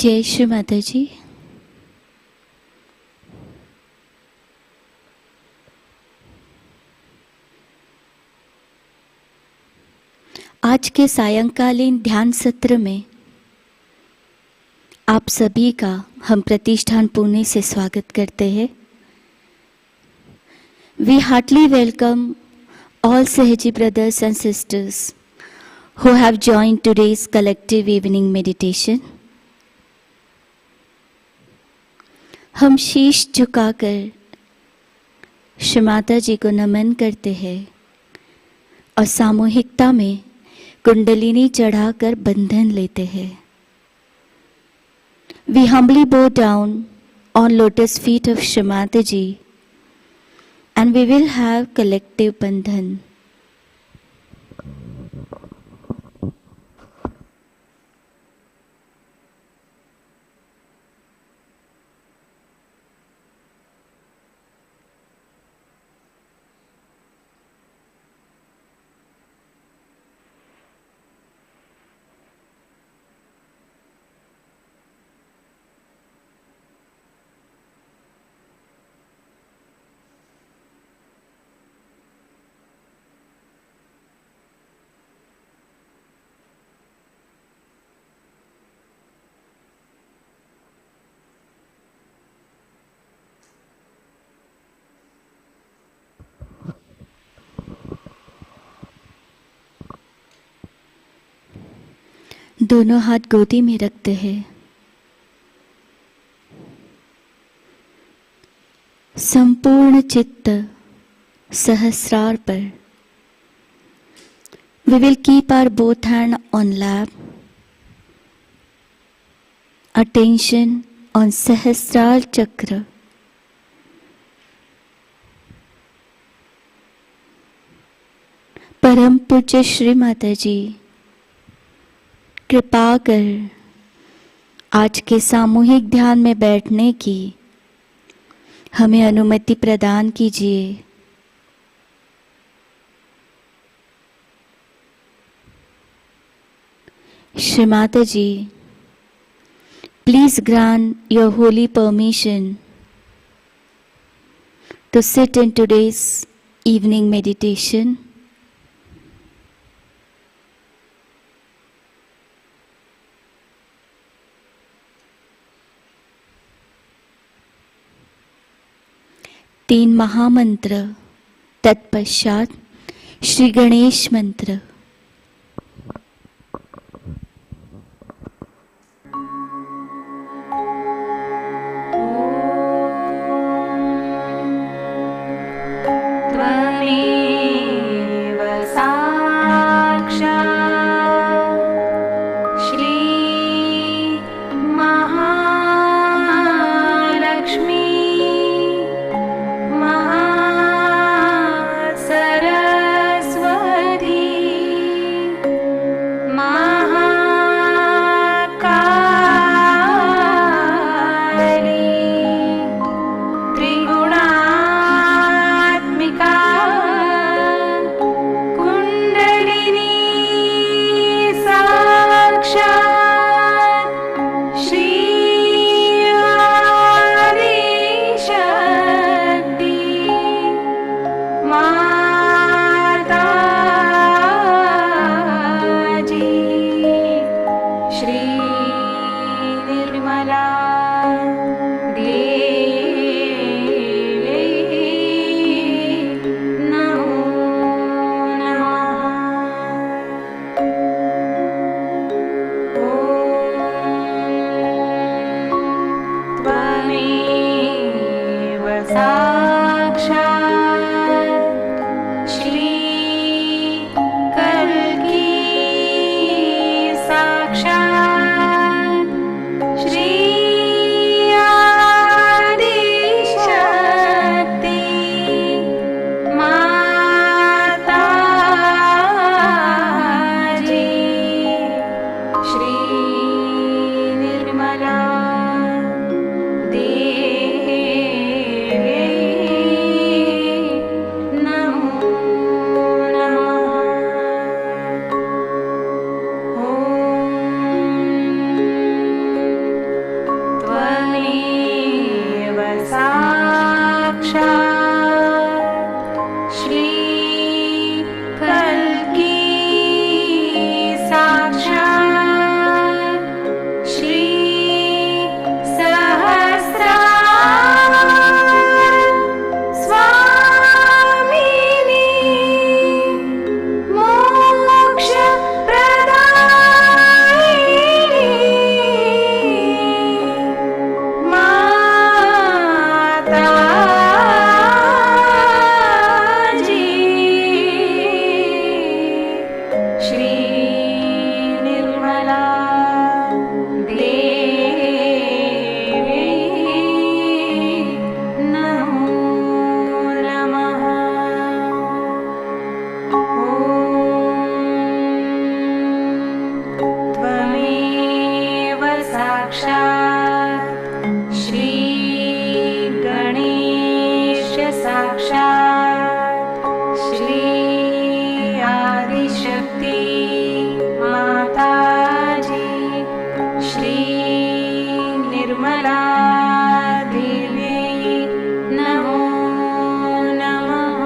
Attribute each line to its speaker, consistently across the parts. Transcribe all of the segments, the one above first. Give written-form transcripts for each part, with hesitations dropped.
Speaker 1: जय श्री माताजी। आज के सायंकालीन ध्यान सत्र में आप सभी का हम प्रतिष्ठान पुणे से स्वागत करते हैं। We heartily welcome all Sahaji brothers and sisters who have joined today's collective evening meditation. हम शीश झुकाकर श्री माता जी को नमन करते हैं और सामूहिकता में कुंडलिनी चढ़ाकर बंधन लेते हैं। We humbly bow down on lotus feet of Shri Mataji and we will have collective bandhan. दोनों हाथ गोदी में रखते हैं। संपूर्ण चित्त सहस्रार पर। We will keep our both hand on lap. Attention on सहस्रार चक्र। परम पूज्य श्री माता जी कृपा कर आज के सामूहिक ध्यान में बैठने की हमें अनुमति प्रदान कीजिए। Shri Mata ji, please grant your holy permission to sit in today's evening meditation. तीन महामंत्र, तत्पश्चात श्री गणेश मंत्र।
Speaker 2: सरस्वती साक्षात् श्री कल्की साक्षात् श्री सहस्रा स्वामिनी मोक्ष प्रदायिनी माताजी श्री निर्मला देवी नमो नमः। त्वमेव साक्षात् श्री गणेश साक्षात् श्री आदिशक्ति माताजी श्री निर्मला देवी नमो नमः।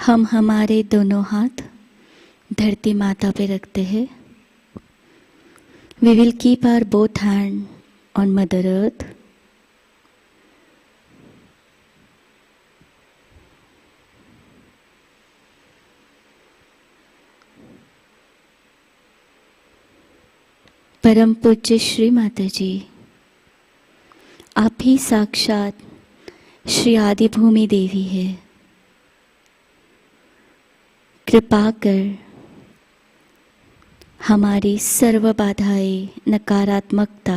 Speaker 1: हम हमारे दोनों हाथ धरती माता पे रखते हैं। We will keep our both hand on Mother Earth. परम पूज्य श्री माता जी, आप ही साक्षात श्री आदि भूमि देवी है। कृपा कर हमारी सर्व बाधाएं, नकारात्मकता,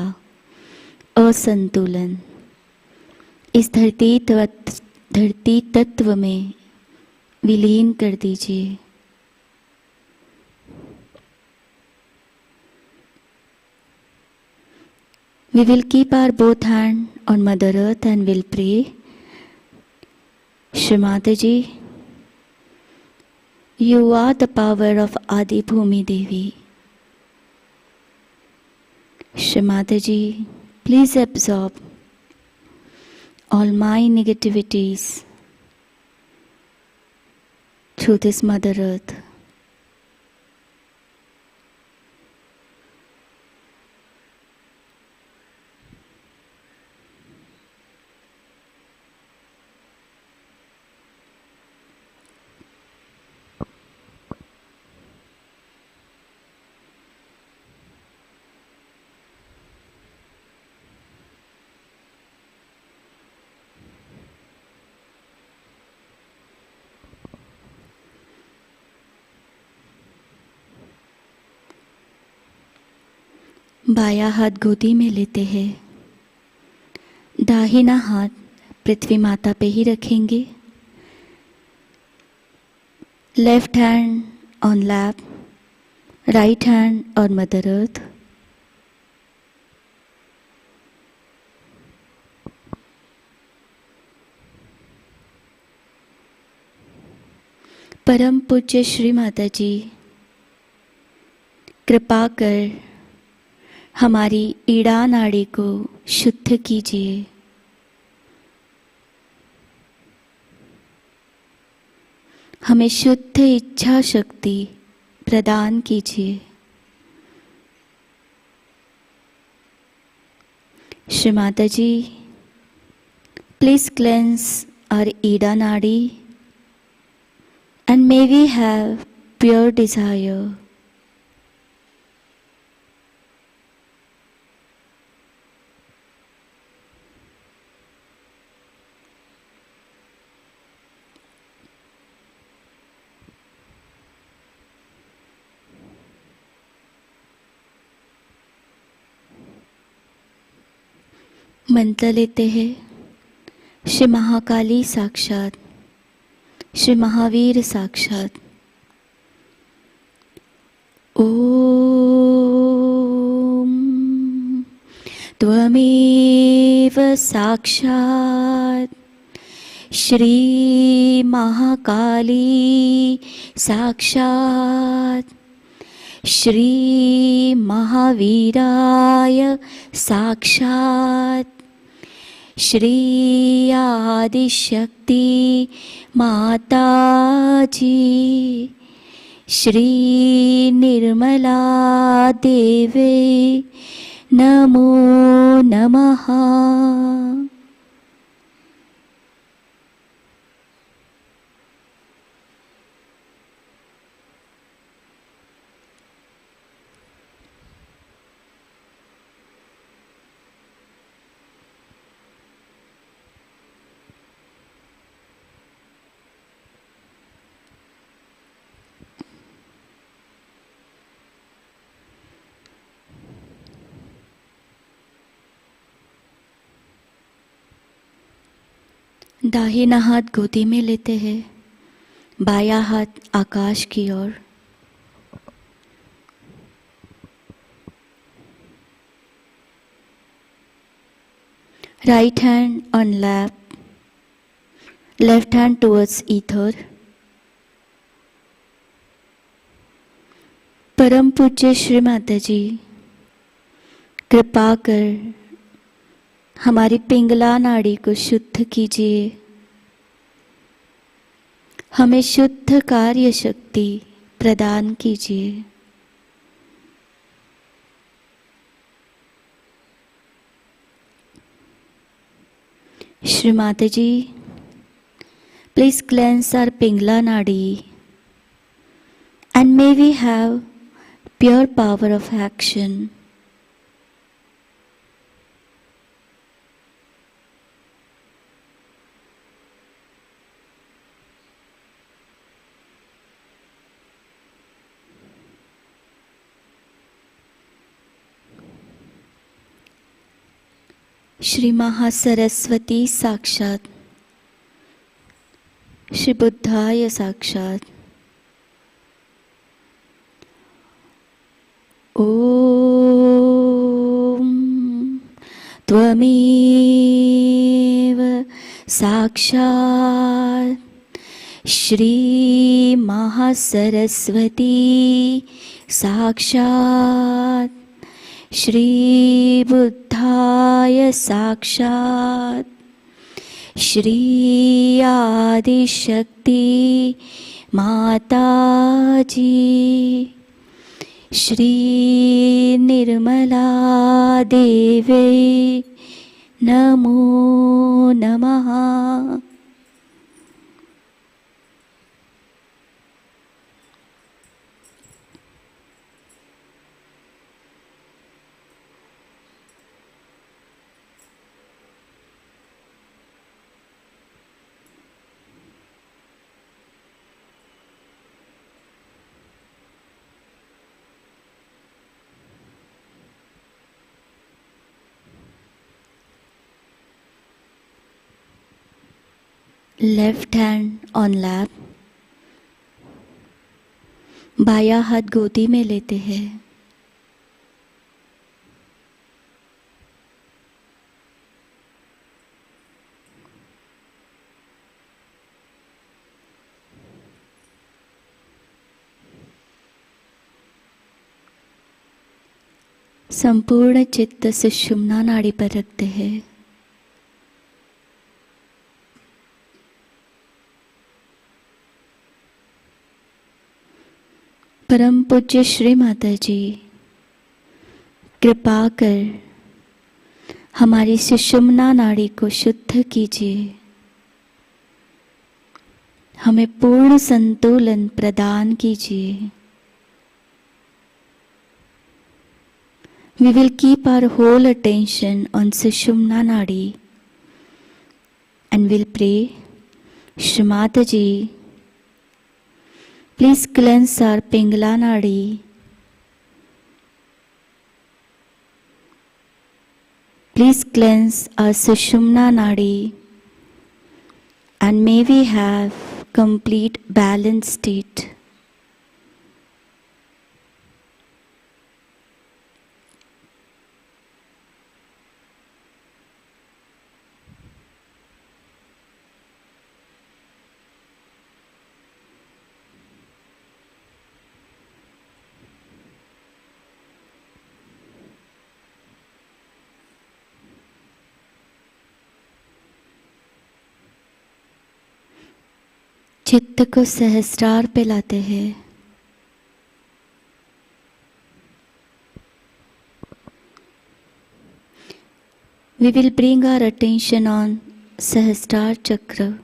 Speaker 1: असंतुलन इस धरती तत्व में विलीन कर दीजिए। We will keep our both hand on Mother Earth and will pray. Shri Mataji, you are the power of Adi Bhumi Devi. Shri Mataji, please absorb all my negativities through this Mother Earth. बाया हाथ गोदी में लेते हैं, दाहिना हाथ पृथ्वी माता पे ही रखेंगे। Left hand on lap, right hand on mother earth. परम पूज्य श्री माता जी, कृपा कर हमारी ईड़ा नाड़ी को शुद्ध कीजिए। हमें शुद्ध इच्छा शक्ति प्रदान कीजिए। Shri Mata ji, please cleanse our Ida नाड़ी and may we have pure desire. मंत्र लेते हैं। श्री महाकाली साक्षात, श्री महावीर साक्षात। ओम त्वमेव देव साक्षात् श्री महाकाली साक्षात् श्री महावीराय साक्षात् श्री आदिशक्ति माताजी श्री निर्मला देवे नमो नमः। दाहिना हाथ गोदी में लेते हैं, बायां हाथ आकाश की ओर। Right hand on lap, left hand towards ether. परम पूज्य श्री माताजी, कृपा कर हमारी पिंगला नाड़ी को शुद्ध कीजिए, हमें शुद्ध कार्य शक्ति प्रदान कीजिए। श्री माताजी, please cleanse our pingla nadi and may we have pure power of action. Shri Mahasaraswati साक्षात श्री बुद्धाय साक्षात। ओम त्वमेव साक्षात श्री महासरस्वती साक्षात श्री बुद्धाय साक्षात् श्री आदिशक्ति माताजी श्री निर्मला देवे नमो नमः। लेफ्ट हैंड ऑन लैप, बायां हाथ गोदी में लेते हैं। संपूर्ण चित्त सुषुम्ना नाड़ी पर रखते हैं। परम पूज्य श्री माताजी, कृपा कर हमारी सुषुम्ना नाड़ी को शुद्ध कीजिए, हमें पूर्ण संतुलन प्रदान कीजिए। We will keep our whole attention on Sushumna Nadi and will pray, Shri Mataji, please cleanse our Pingala Nadi. Please cleanse our Sushumna Nadi and may we have complete balanced state. चित्त को सहस्रार पे लाते हैं। We will bring our attention on Sahasrar Chakra.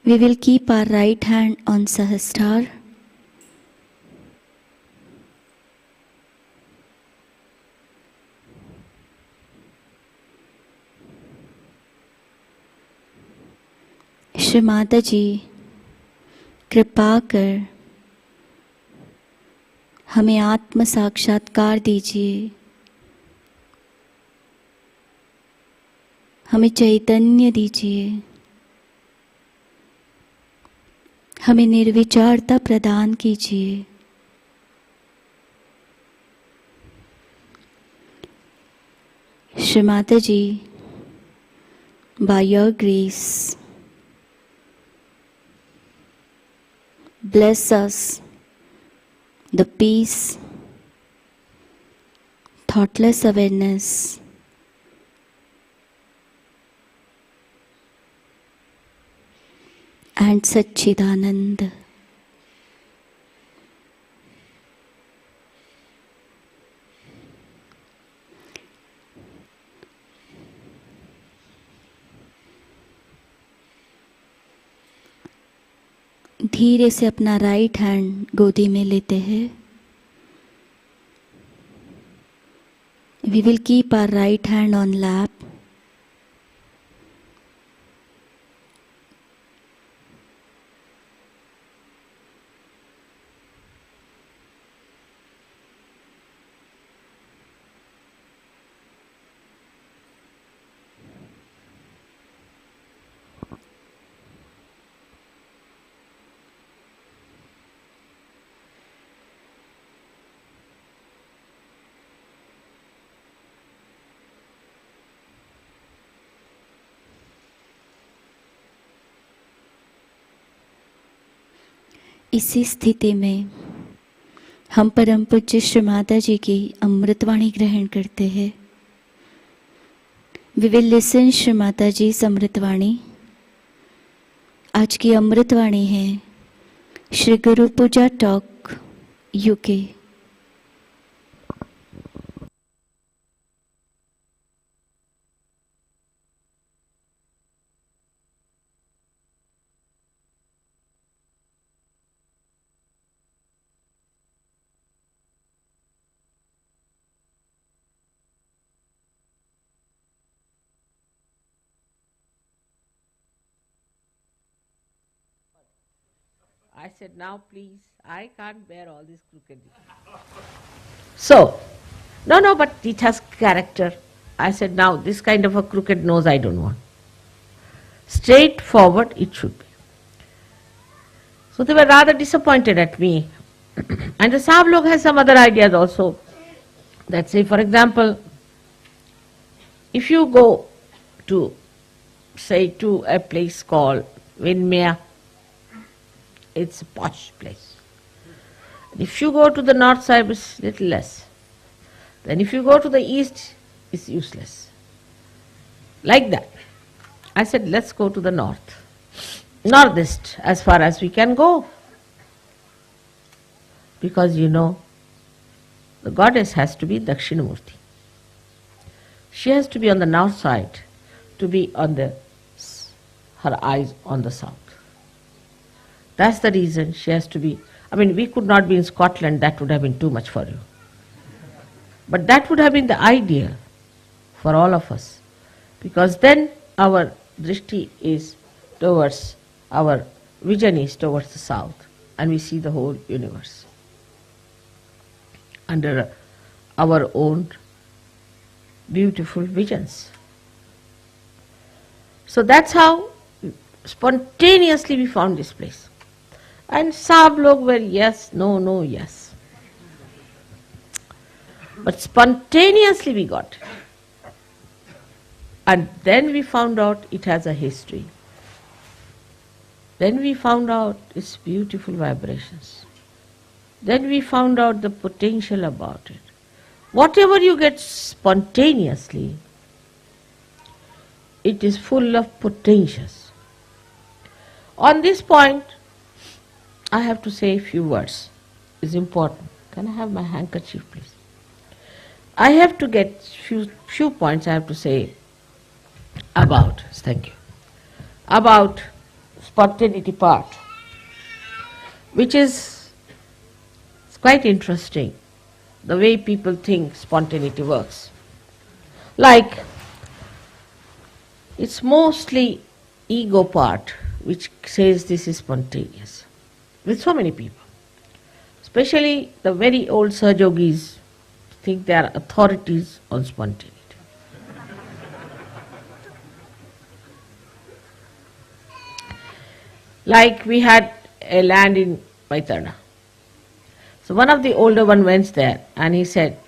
Speaker 1: We will keep our right hand on Sahasrar. Shri माताजी कृपा कर हमें आत्म साक्षात्कार दीजिए, हमें चैतन्य दीजिए, हमें निर्विचारता प्रदान कीजिए। श्री माताजी, by your grace, bless us the peace, thoughtless awareness, and Satchidanand. धीरे से अपना राइट हैंड गोदी में लेते हैं। We will keep our right hand on lap. इसी स्थिति में हम परम पूज्य श्री माता जी की अमृतवाणी ग्रहण करते हैं। We will listen Shri Mata जी अमृतवाणी। आज की अमृतवाणी है Shri Guru Puja talk UK.
Speaker 3: I said, now please, I can't bear all this crookedness. So, no, but it has character. I said, now this kind of a crooked nose I don't want. Straightforward it should be. So they were rather disappointed at me. And the Sahab log has some other ideas also. That say, for example, if you go to, say, to a place called Vinmaya, it's a posh place. If you go to the north side, it's little less. Then if you go to the east, it's useless. Like that. I said, let's go to the north. Northeast, as far as we can go. Because you know, the goddess has to be Dakshinamurti. She has to be on the north side, to be on the, her eyes on the south. That's the reason she has to be. I mean, we could not be in Scotland, that would have been too much for you. But that would have been the ideal for all of us. Because then our drishti is towards, our vision is towards the south, and we see the whole universe under our own beautiful visions. So that's how spontaneously we found this place. And Sahab log were yes, no, no, yes. But spontaneously we got it. And then we found out it has a history. Then we found out its beautiful vibrations. Then we found out the potential about it. Whatever you get spontaneously, it is full of potentials. On this point, I have to say a few words. It's important. Can I have my handkerchief, please? I have to get few points I have to say about, thank you, about spontaneity part, which is quite interesting, the way people think spontaneity works. Like, it's mostly ego part which says this is spontaneous, with so many people. Especially the very old Sahajogis think they are authorities on spontaneity. Like we had a land in Vaitana. So one of the older one went there and he said,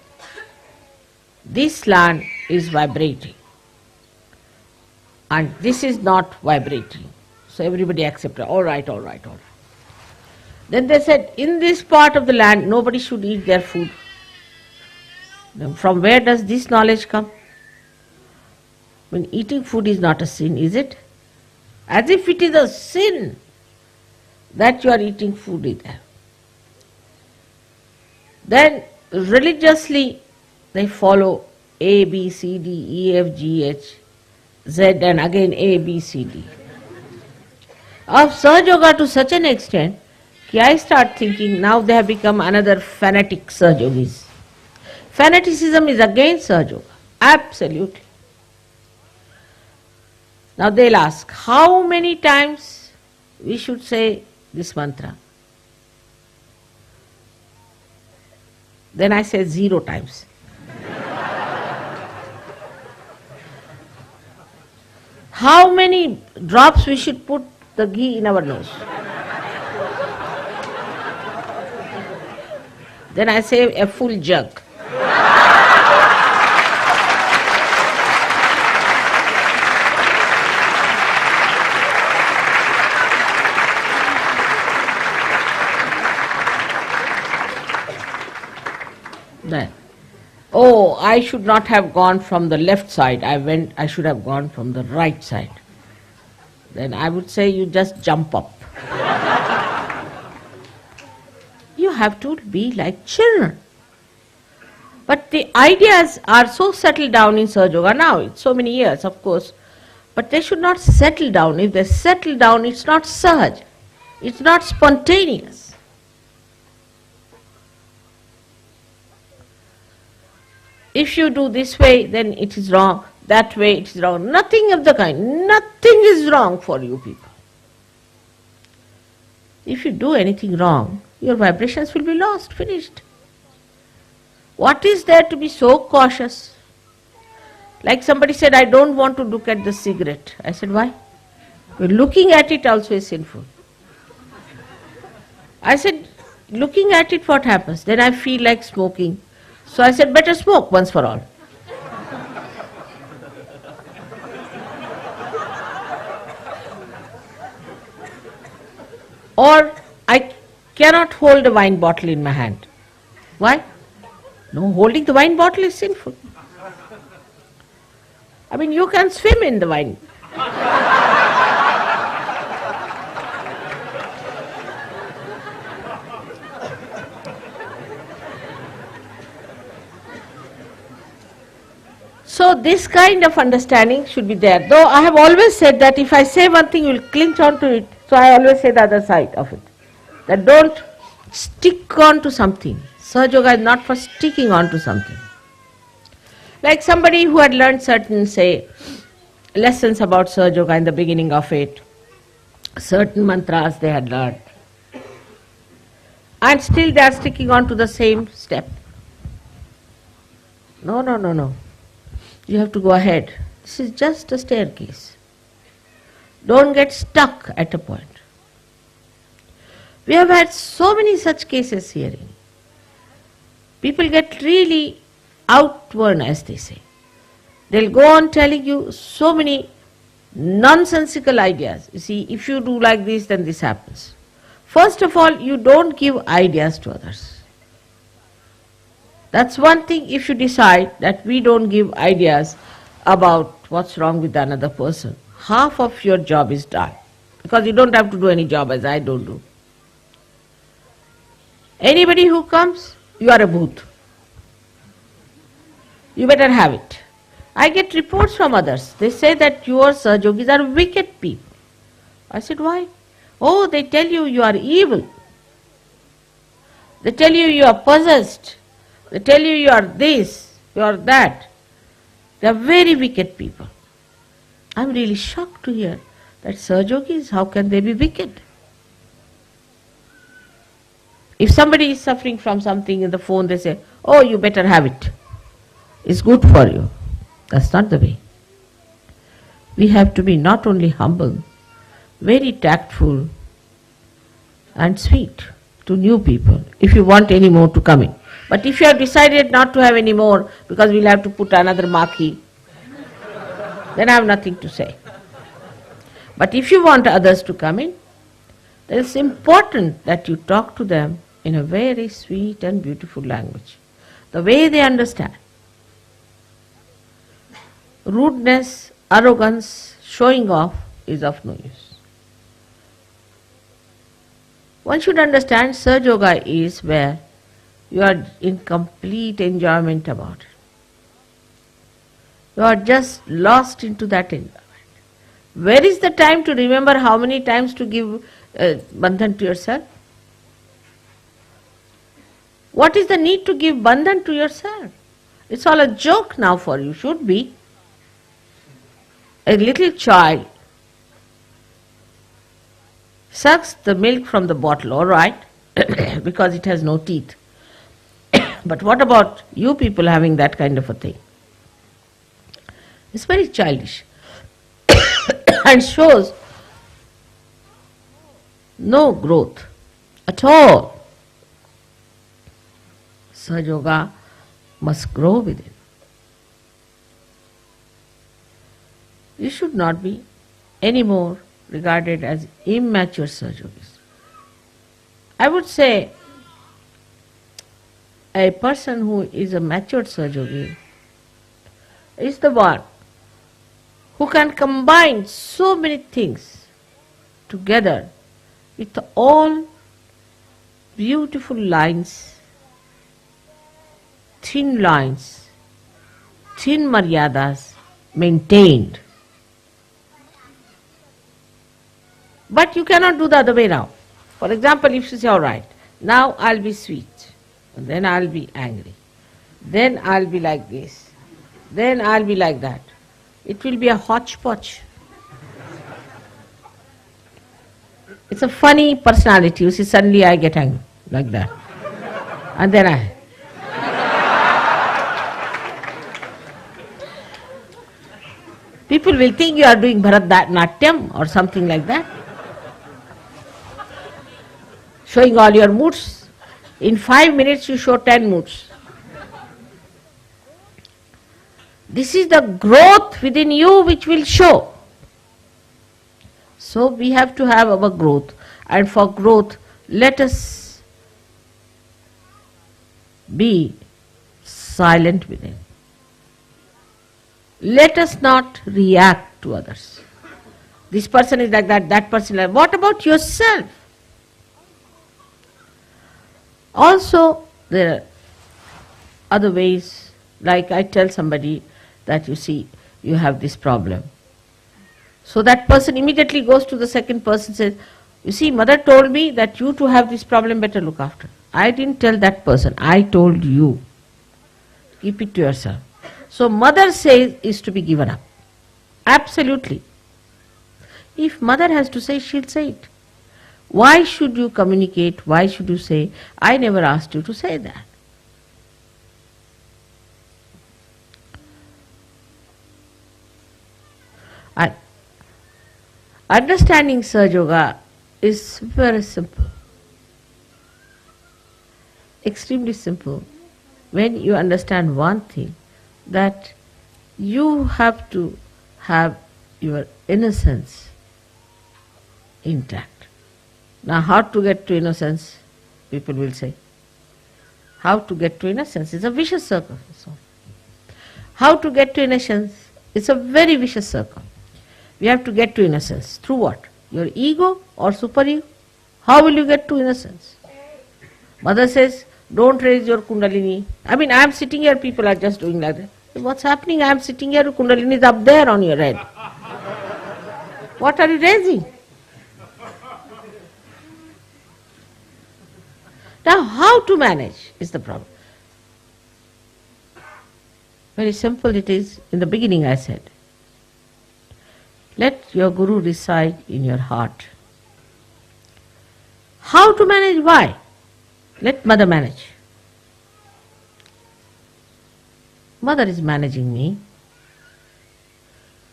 Speaker 3: this land is vibrating and this is not vibrating. So everybody accepted, all right. Then they said, in this part of the land, nobody should eat their food. Now, from where does this knowledge come? When eating food is not a sin, is it? As if it is a sin that you are eating food in there. Then religiously they follow A, B, C, D, E, F, G, H, Z and again A, B, C, D. Of Sahaja Yoga to such an extent that I start thinking now they have become another fanatic Sahaja Yogis. Fanaticism is against Sahaja Yoga, absolutely. Now they'll ask, how many times we should say this mantra? Then I say 0 times. How many drops we should put the ghee in our nose? Then I say a full jug. Then, oh, I should not have gone from the left side. I should have gone from the right side. Then I would say you just jump up. You have to be like children. But the ideas are so settled down in Sahaja Yoga now. It's so many years, of course. But they should not settle down. If they settle down, it's not Sahaj. It's not spontaneous. If you do this way, then it is wrong. That way, it is wrong. Nothing of the kind. Nothing is wrong for you people. If you do anything wrong, your vibrations will be lost, finished. What is there to be so cautious? Like somebody said, I don't want to look at the cigarette. I said, why? Well, looking at it also is sinful. I said, looking at it, what happens? Then I feel like smoking. So I said, better smoke once for all. Or I cannot hold a wine bottle in my hand. Why? No, holding the wine bottle is sinful. I mean, you can swim in the wine. So this kind of understanding should be there. Though I have always said that if I say one thing, you will cling on to it. So I always say the other side of it. That don't stick on to something. Sahaja Yoga is not for sticking on to something. Like somebody who had learned certain, say, lessons about Sahaja Yoga in the beginning of it, certain mantras they had learned, and still they are sticking on to the same step. No. You have to go ahead. This is just a staircase. Don't get stuck at a point. We have had so many such cases here. People get really outworn, as they say. They'll go on telling you so many nonsensical ideas. You see, if you do like this, then this happens. First of all, you don't give ideas to others. That's one thing. If you decide that we don't give ideas about what's wrong with another person, half of your job is done. Because you don't have to do any job as I don't do. Anybody who comes, you are a booth. You better have it. I get reports from others. They say that your Sahajogis are wicked people. I said, why? Oh, they tell you you are evil. They tell you you are possessed. They tell you you are this, you are that. They are very wicked people. I am really shocked to hear that Sahajogis, how can they be wicked? If somebody is suffering from something in the phone, they say, oh, you better have it. It's good for you. That's not the way. We have to be not only humble, very tactful and sweet to new people if you want any more to come in. But if you have decided not to have any more because we'll have to put another marquee, then I have nothing to say. But if you want others to come in, then it's important that you talk to them in a very sweet and beautiful language, the way they understand. Rudeness, arrogance, showing off is of no use. One should understand Sahaja Yoga is where you are in complete enjoyment about it. You are just lost into that enjoyment. Where is the time to remember how many times to give bandhan to yourself? What is the need to give bandhan to yourself? It's all a joke now for you, should be. A little child sucks the milk from the bottle, all right, because it has no teeth. But what about you people having that kind of a thing? It's very childish and shows no growth at all. Sahaja Yoga must grow within. You should not be anymore regarded as immature Sahaja Yogis. I would say a person who is a matured Sahaja Yogi is the one who can combine so many things together with all beautiful lines, thin maryadas maintained. But you cannot do the other way around. For example, if you say, all right, now I'll be sweet, and then I'll be angry, then I'll be like this, then I'll be like that. It will be a hodgepodge. It's a funny personality. You see, suddenly I get angry, like that. And then I... People will think you are doing Bharatanatyam or something like that. Showing all your moods. In 5 minutes you show 10 moods. This is the growth within you which will show. So we have to have our growth, and for growth let us be silent within. Let us not react to others. This person is like that, that person is like that. What about yourself? Also, there are other ways, like I tell somebody that you see, you have this problem. So that person immediately goes to the second person and says, you see, mother told me that you to have this problem, better look after. I didn't tell that person, I told you. Keep it to yourself. So mother says is to be given up. Absolutely. If mother has to say, she'll say it. Why should you communicate? Why should you say, I never asked you to say that? Understanding Sahaja Yoga is very simple. Extremely simple. When you understand one thing, that you have to have your innocence intact. Now how to get to innocence? People will say. How to get to innocence is a vicious circle. So, how to get to innocence? It's a very vicious circle. We have to get to innocence. Through what? Your ego or super ego? How will you get to innocence? Mother says, don't raise your kundalini. I mean, I am sitting here, people are just doing like that. What's happening? I am sitting here, kundalini is up there on your head. What are you raising? Now, how to manage is the problem. Very simple it is. In the beginning I said, let your Guru reside in your heart. How to manage? Why? Let Mother manage. Mother is managing me.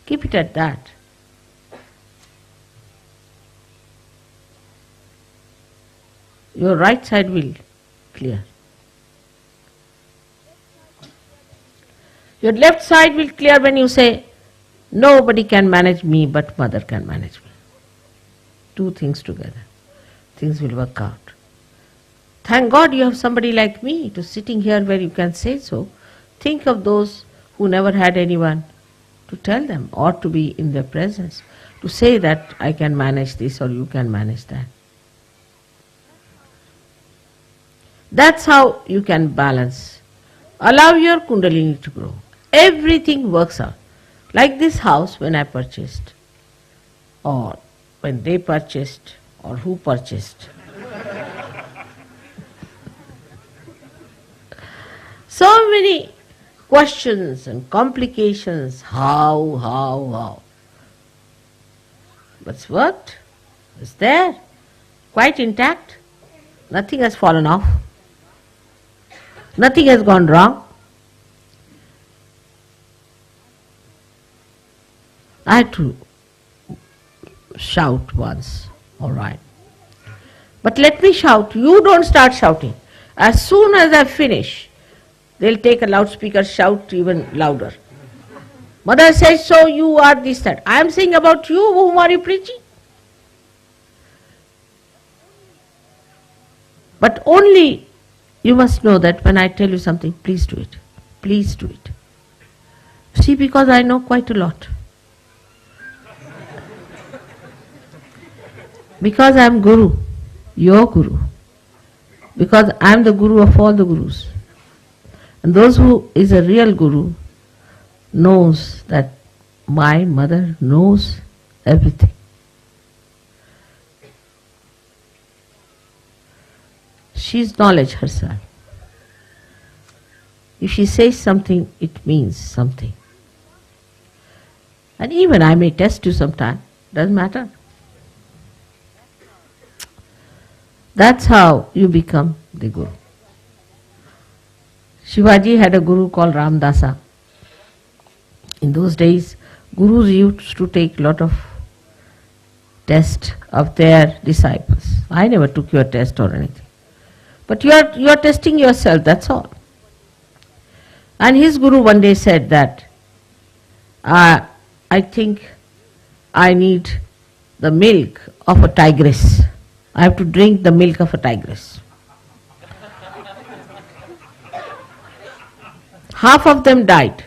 Speaker 3: Keep it at that. Your right side will clear. Your left side will clear when you say, nobody can manage me but Mother can manage me. Two things together. Things will work out. Thank God you have somebody like me to sitting here where you can say so. Think of those who never had anyone to tell them or to be in their presence, to say that I can manage this or you can manage that. That's how you can balance. Allow your kundalini to grow. Everything works out. Like this house when I purchased, or when they purchased, or who purchased. So many questions and complications. How? But it's worked. It's there. Quite intact. Nothing has fallen off. Nothing has gone wrong. I had to shout once, all right. But let me shout. You don't start shouting. As soon as I finish, they'll take a loudspeaker, shout even louder. Mother says, so you are this, that. I am saying about you, whom are you preaching? But only you must know that when I tell you something, please do it. Please do it. See, because I know quite a lot. Because I am Guru, your Guru. Because I am the Guru of all the Gurus. And those who is a real Guru knows that my mother knows everything. She is knowledge herself. If she says something, it means something. And even I may test you sometime, doesn't matter. That's how you become the Guru. Shivaji had a Guru called Ramdasa. In those days, Gurus used to take a lot of tests of their disciples. I never took your test or anything. But you are testing yourself, that's all. And his Guru one day said that, I think I need the milk of a tigress. I have to drink the milk of a tigress. Half of them died.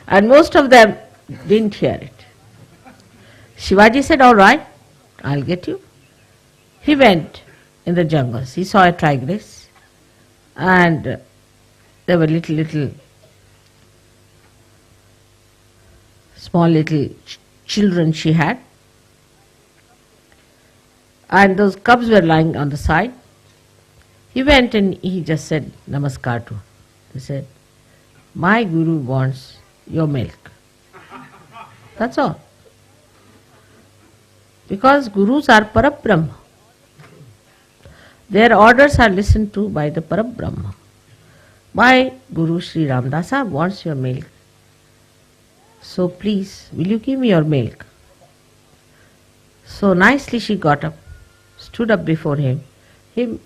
Speaker 3: And most of them didn't hear it. Shivaji said, all right, I'll get you. He went in the jungles. He saw a tigress and there were small little children she had. And those cubs were lying on the side. He went and he just said, Namaskar to her. He said, my Guru wants your milk. That's all. Because Gurus are Parabrahma. Their orders are listened to by the Parabrahma. My Guru Shri Ramdasa wants your milk. So please, will you give me your milk? So nicely she got up, stood up before him. He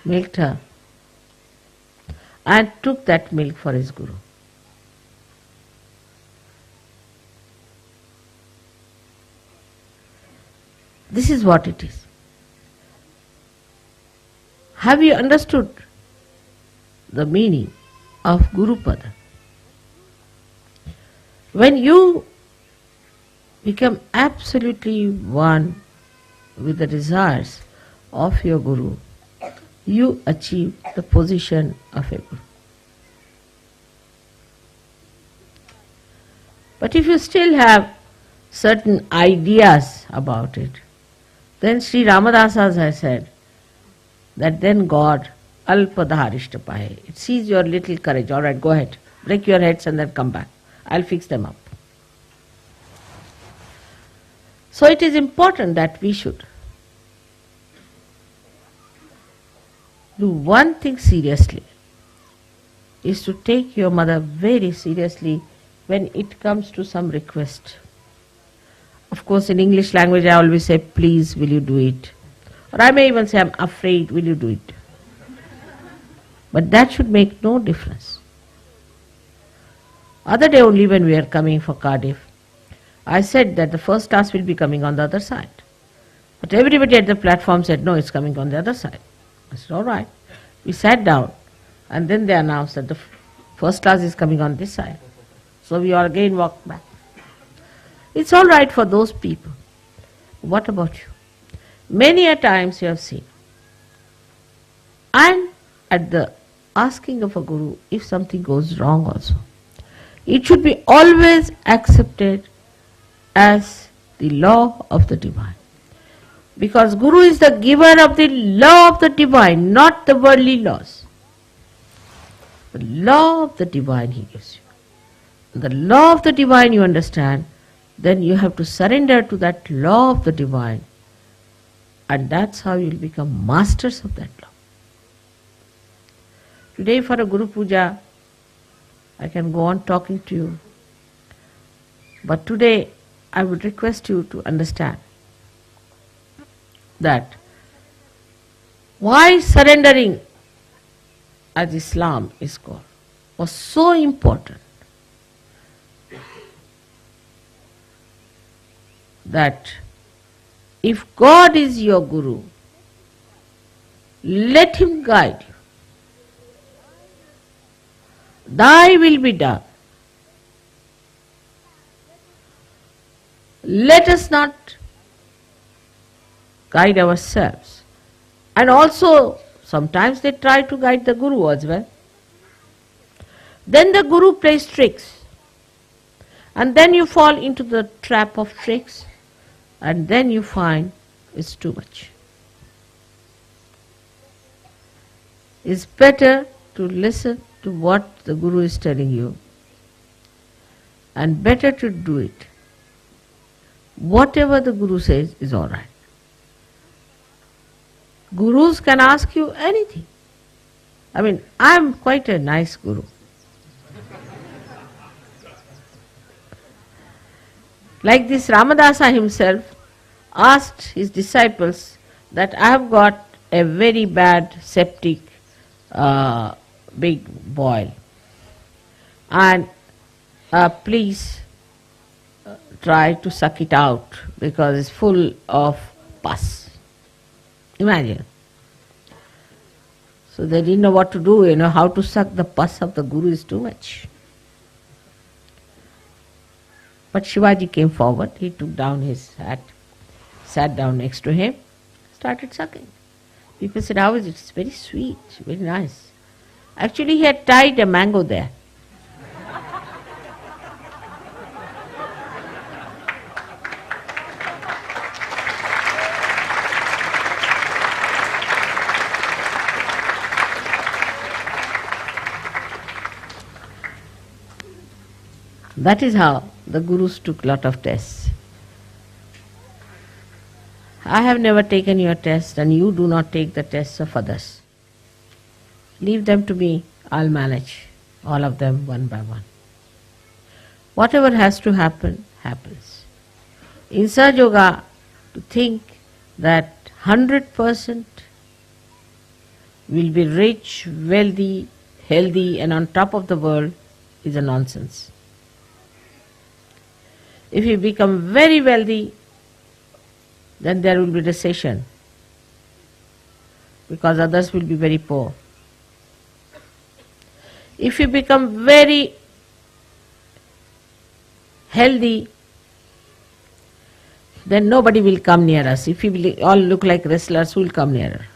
Speaker 3: milked her and took that milk for his Guru. This is what it is. Have you understood the meaning of Gurupada? When you become absolutely one with the desires of your Guru, you achieve the position of a Guru. But if you still have certain ideas about it, then Sri Ramadasa has said that then God alpadharishtapahe. It sees your little courage. All right, go ahead. Break your heads and then come back. I'll fix them up. So it is important that we should do one thing seriously, is to take your mother very seriously when it comes to some request. Of course, in English language I always say, please, will you do it? Or I may even say, I'm afraid, will you do it? But that should make no difference. Other day only when we were coming for Cardiff, I said that the first class will be coming on the other side. But everybody at the platform said, no, it's coming on the other side. I said, all right. We sat down and then they announced that the first class is coming on this side. So we all again walked back. It's all right for those people. What about you? Many a times you have seen. And at the asking of a Guru, if something goes wrong also, it should be always accepted as the law of the divine. Because Guru is the giver of the law of the divine, not the worldly laws. The law of the divine he gives you. The law of the divine you understand, then you have to surrender to that law of the divine, and that's how you will become masters of that law. Today for a Guru Puja, I can go on talking to you, but today I would request you to understand that why surrendering, as Islam is called, was so important. That if God is your Guru, let Him guide you. Thy will be done. Let us not guide ourselves. And also, sometimes they try to guide the Guru as well. Then the Guru plays tricks. And then you fall into the trap of tricks. And then you find it's too much. It's better to listen to what the Guru is telling you, and better to do it. Whatever the Guru says is all right. Gurus can ask you anything. I mean, I am quite a nice Guru. Like this Ramadasa himself asked his disciples that I have got a very bad septic big boil, and please try to suck it out because it's full of pus. Imagine. So they didn't know what to do, how to suck the pus of the Guru is too much. But Shivaji came forward, he took down his hat, sat down next to him, started sucking. People said, how is it? It's very sweet, very nice. Actually, he had tied a mango there. That is how the Gurus took lot of tests. I have never taken your test, and you do not take the tests of others. Leave them to me, I'll manage all of them one by one. Whatever has to happen, happens. In Sahaja Yoga, to think that 100% will be rich, wealthy, healthy and on top of the world is a nonsense. If you become very wealthy, then there will be recession. because others will be very poor. If we become very healthy, then nobody will come near us. If we all look like wrestlers, who will come nearer?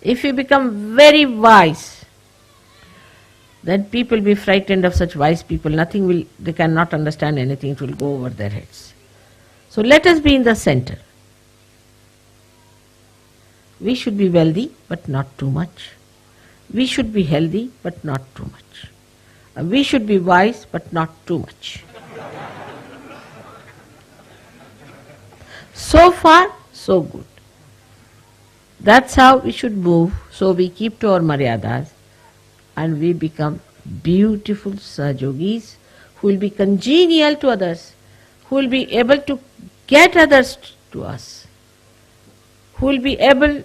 Speaker 3: If we become very wise, then people will be frightened of such wise people. They cannot understand anything, it will go over their heads. So let us be in the center. We should be wealthy, but not too much. We should be healthy, but not too much. We should be wise, but not too much. So far, so good. That's how we should move. So we keep to our maryadas and we become beautiful Sahajogis who will be congenial to others, who will be able to get others to us, who will be able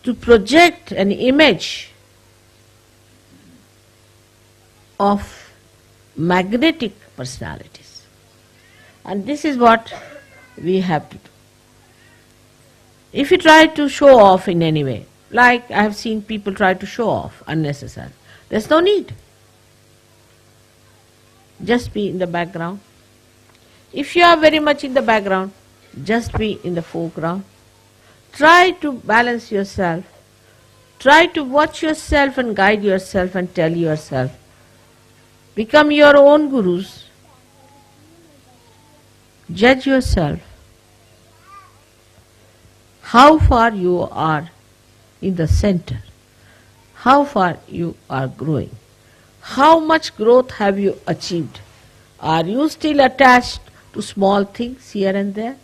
Speaker 3: to project an image of magnetic personalities. And this is what we have to do. If you try to show off in any way, like I have seen people try to show off unnecessarily, there's no need. Just be in the background. If you are very much in the background, just be in the foreground. Try to balance yourself. Try to watch yourself and guide yourself and tell yourself. Become your own gurus. Judge yourself. How far you are in the center. How far you are growing. How much growth have you achieved? Are you still attached to small things here and there?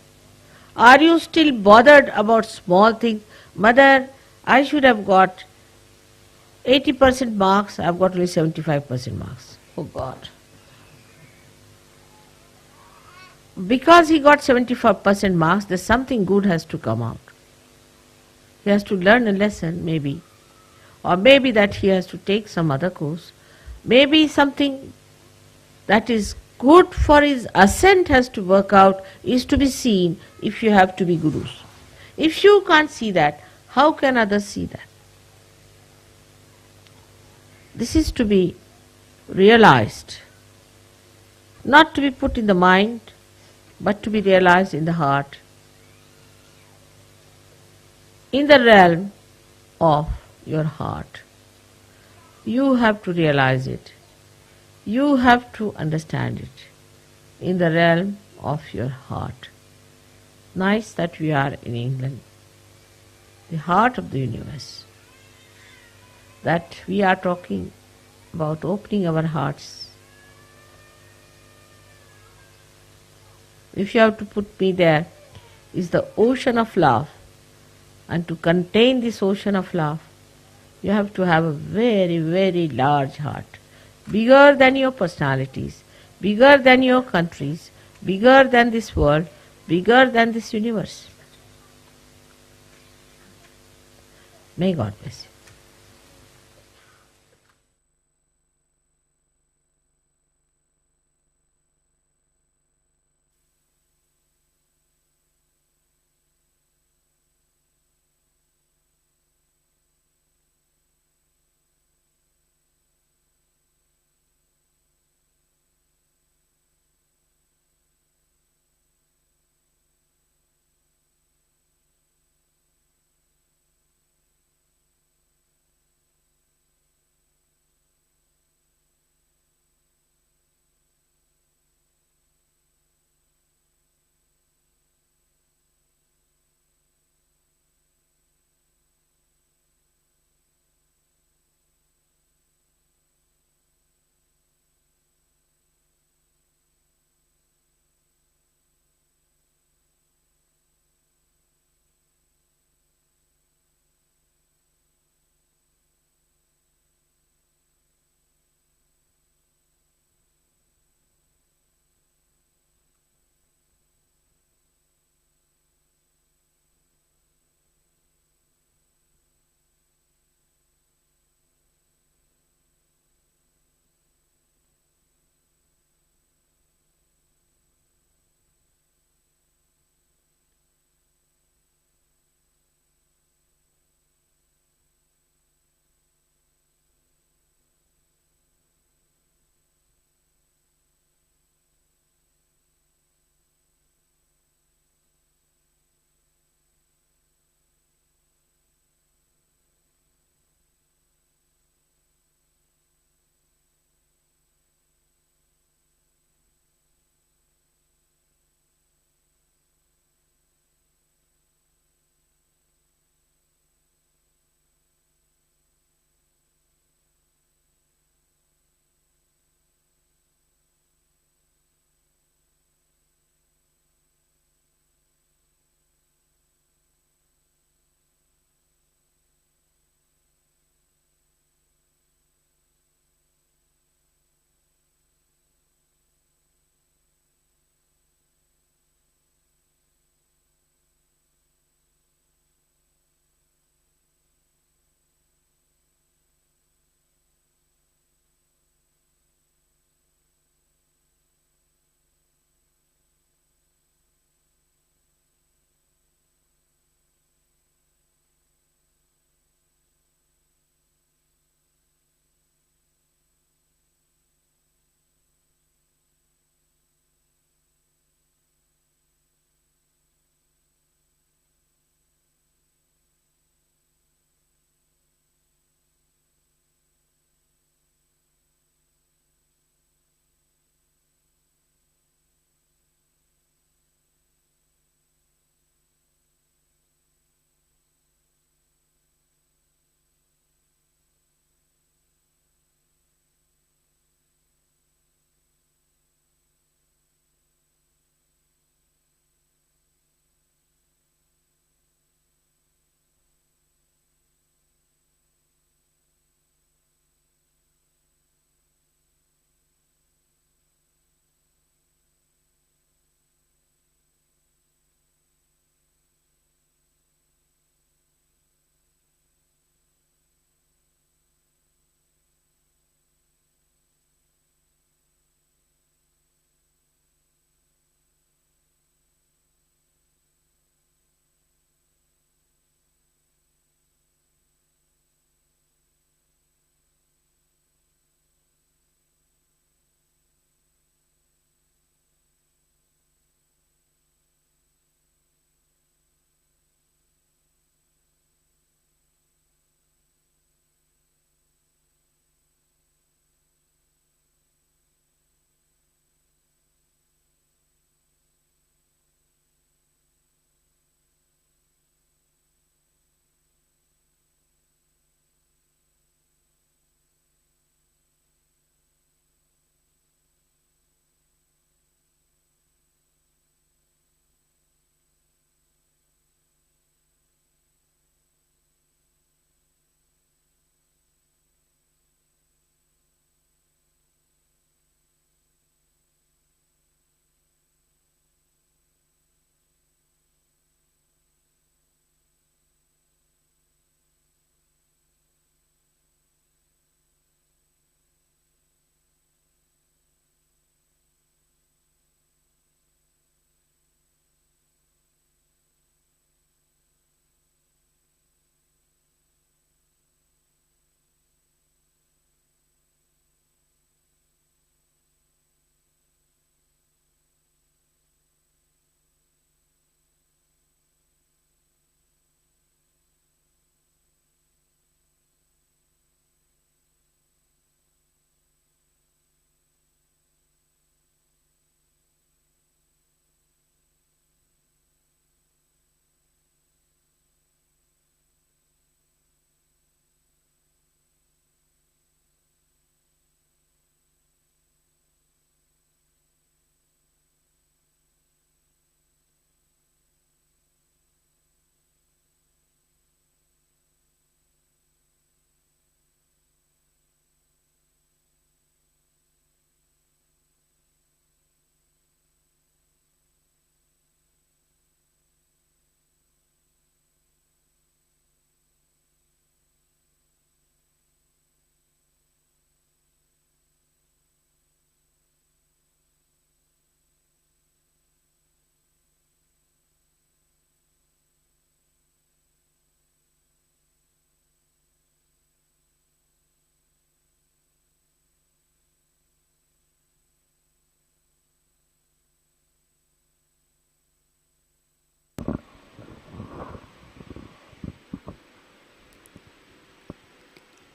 Speaker 3: Are you still bothered about small things? Mother, I should have got 80% marks, I've got only 75% marks. Oh God. Because he got 75% marks, there's something good has to come out. He has to learn a lesson, maybe. Or maybe that he has to take some other course. Maybe something that is good for his ascent has to work out, is to be seen if you have to be gurus. If you can't see that, how can others see that? This is to be realized, not to be put in the mind, but to be realized in the heart, in the realm of your heart. You have to realize it. You have to understand it in the realm of your heart. Nice that we are in England, the heart of the universe, that we are talking about opening our hearts. If you have to put me there, is the ocean of love. And to contain this ocean of love, you have to have a very, very large heart. Bigger than your personalities, bigger than your countries, bigger than this world, bigger than this universe. May God bless you.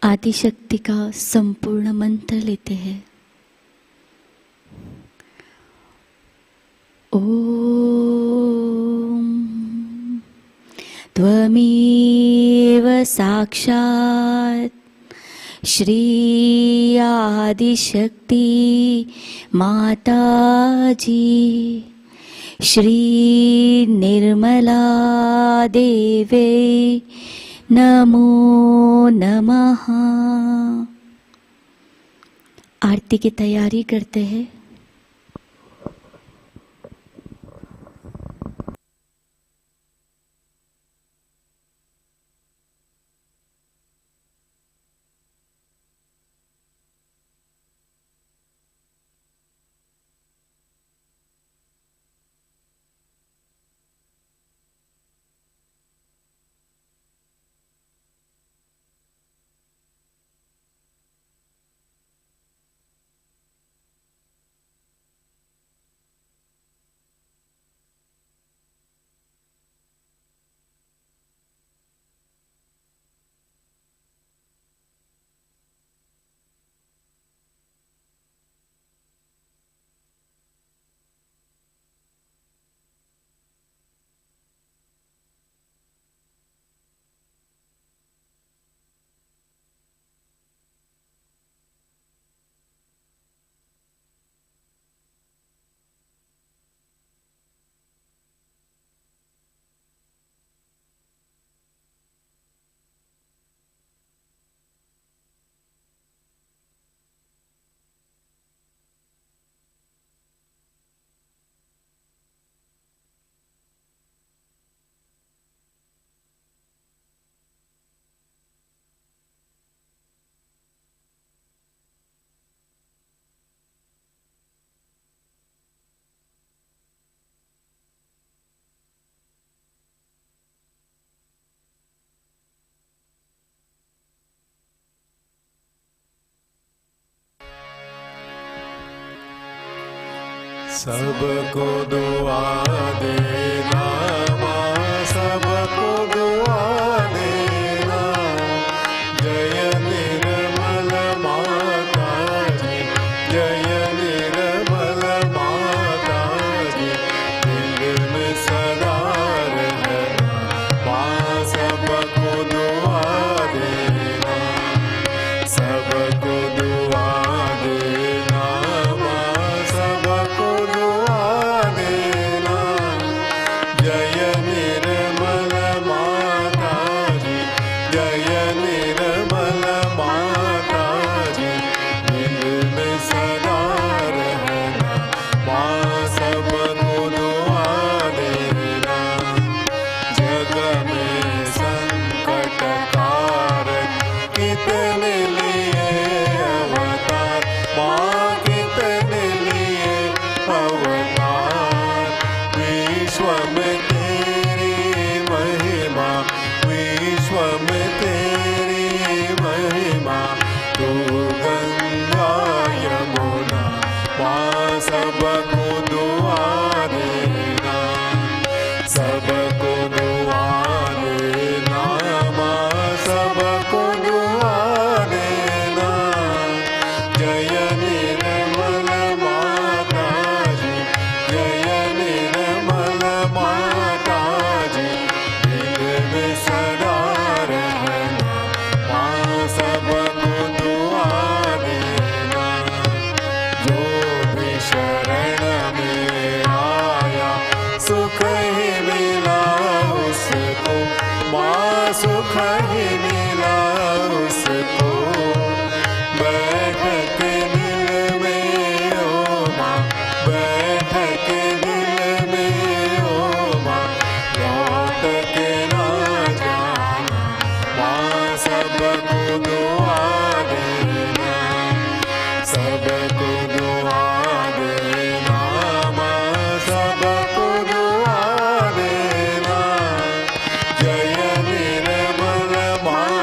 Speaker 1: Adishakti का संपूर्ण मंत्र लेते हैं। ओम त्वमेव साक्षात् श्री आदिशक्ति माताजी श्री निर्मला देवे नमो नमः। आरती की तैयारी करते हैं।
Speaker 4: सबको दुआ देना माँ, सबको दुआ देना। जय निर्मल माता जी, जय निर्मल माता जी, दिल में सदा रहना माँ, सबको दुआ देना, सबको दुआ देना माँ, सबको दुआ देना। जय निर्मल माता जी, जय निर्मल माता जी, दिल में सदा रहना माँ, सबको दुआ देना। जग में संकट कारक कितने लिए अवतार माँ, कितने लिए अवतार। विश्व में तेरी महिमा, विश्व में तेरी महिमा। तू गंगा यमुना माँ, सबको दुआ देना, सबको दुआ देना माँ, सबको दुआ देना। जय निर्मल माता जी, जय निर्मल माता जी, दिल में सदा रहना माँ, सबको दुआ देना। जो भी शरण में आया सुख ही मिला उसको माँ, सुख ही मिला उसको। बैठ के दिल में ओ माँ, बैठ के दिल में ओ माँ, लौट के ना जाना माँ, सबको दुआ देना, सबको दुआ देना माँ, सबको दुआ देना। जय निर्मल माता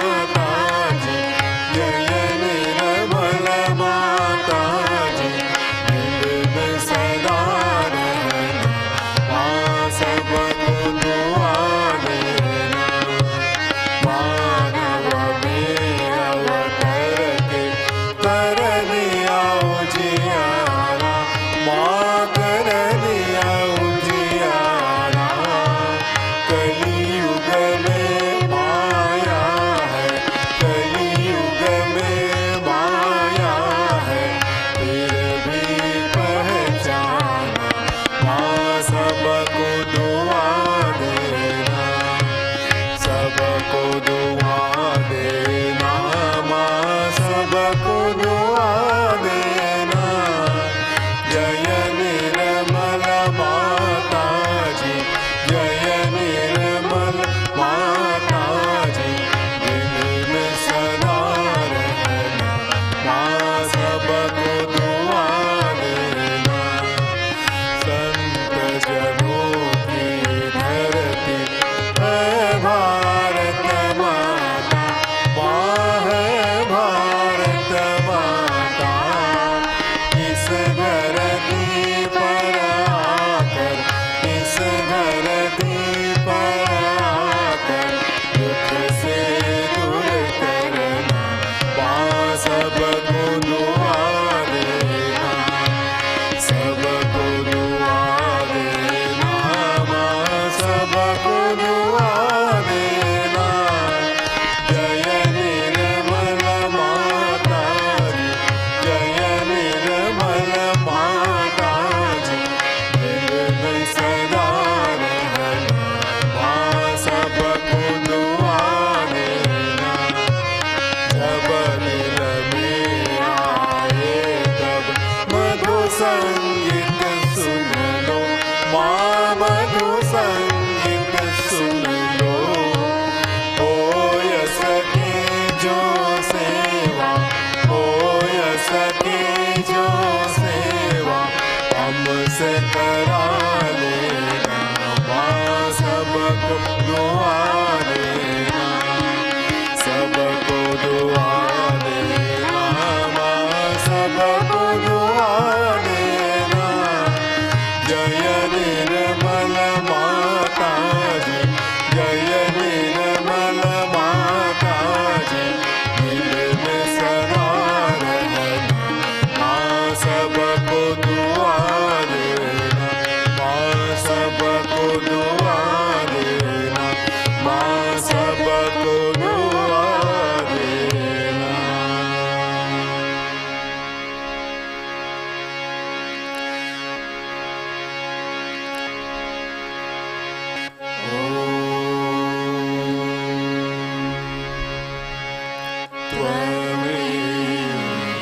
Speaker 4: त्वमेव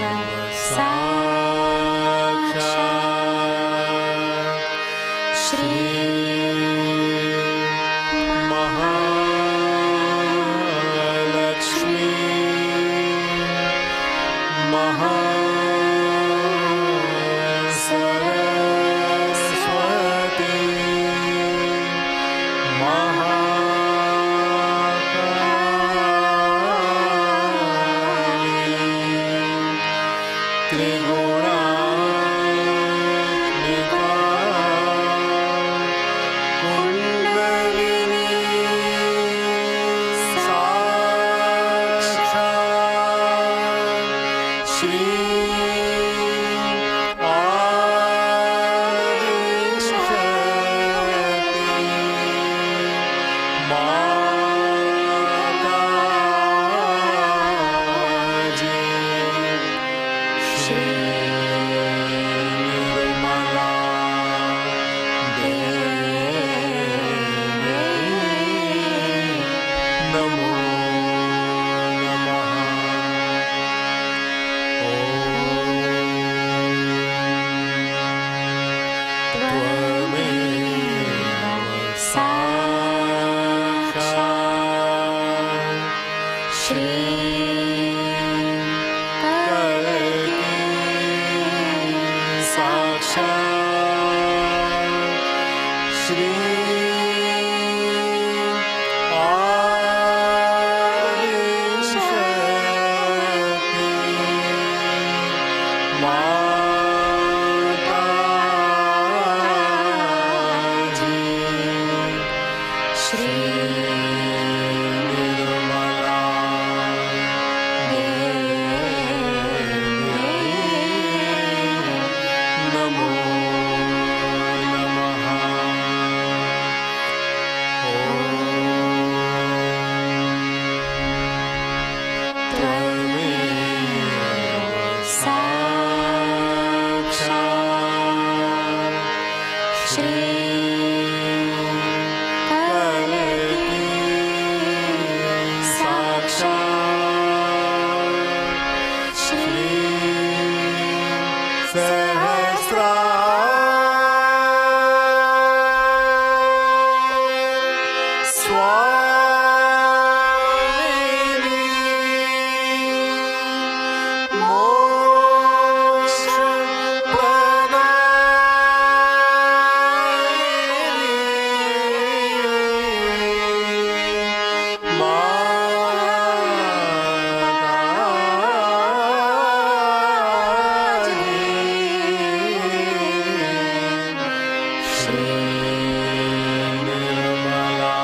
Speaker 4: साक्षात् श्री महालक्ष्मी महासरस्वती महाकाली त्रिगुणात्मिका कुण्डलिनी साक्षात् श्री माताजी श्री निर्मला देवी नमो नमः त्वमेव साक्षात् श्री कलकी साक्षात् श्री माताजी श्री निर्मला देवी नमो नमः त्वमेव साक्षात् श्री कलकी साक्षात् श्री स्वामिनी मोक्षप्रदायिनी माताजी श्री निर्मला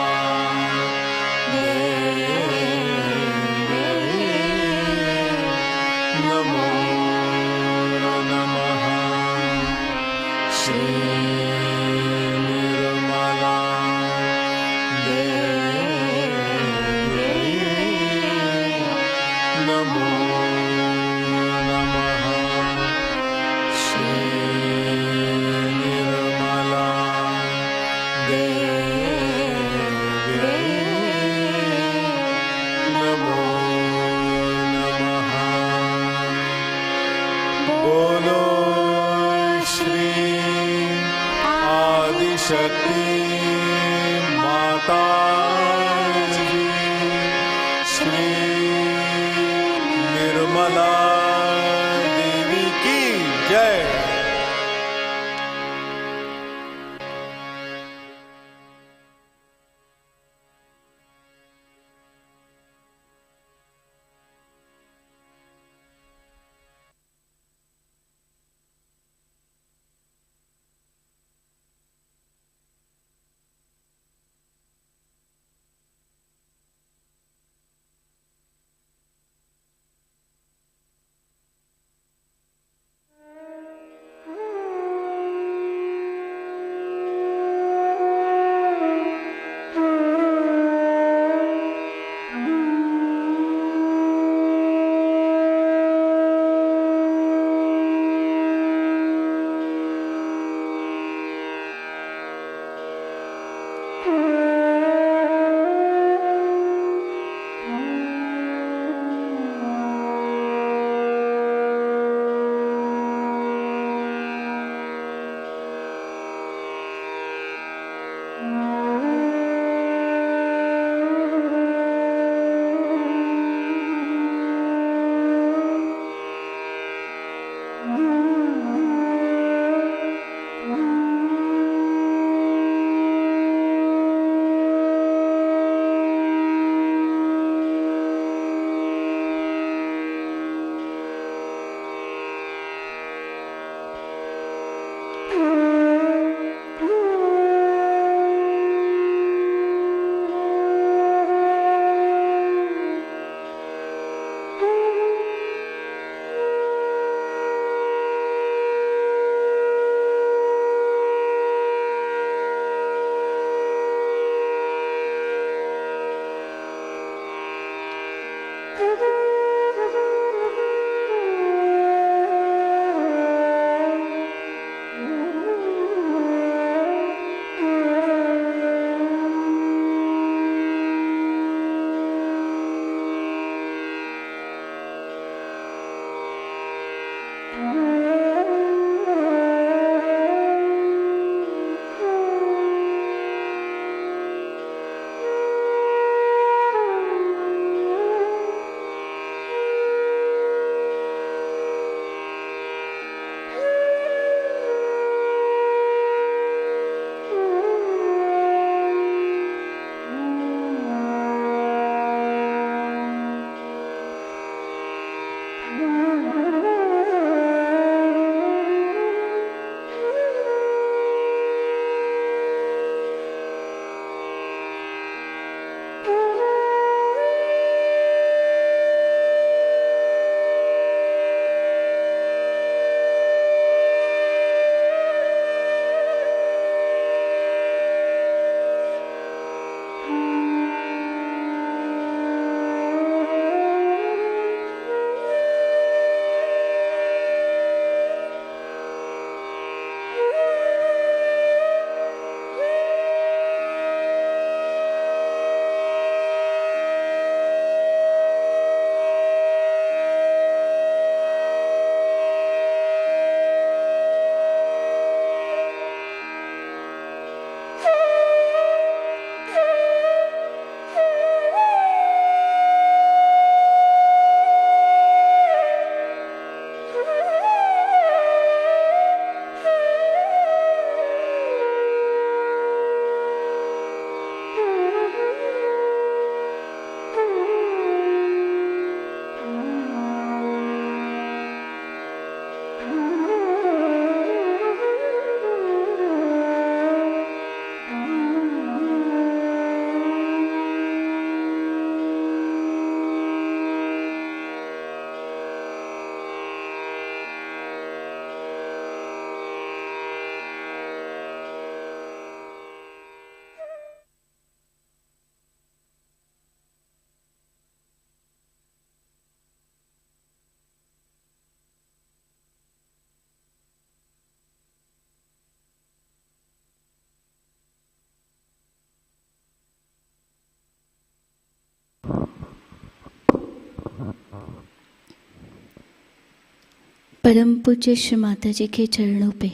Speaker 1: परम पूज्य श्री माता जी के चरणों पे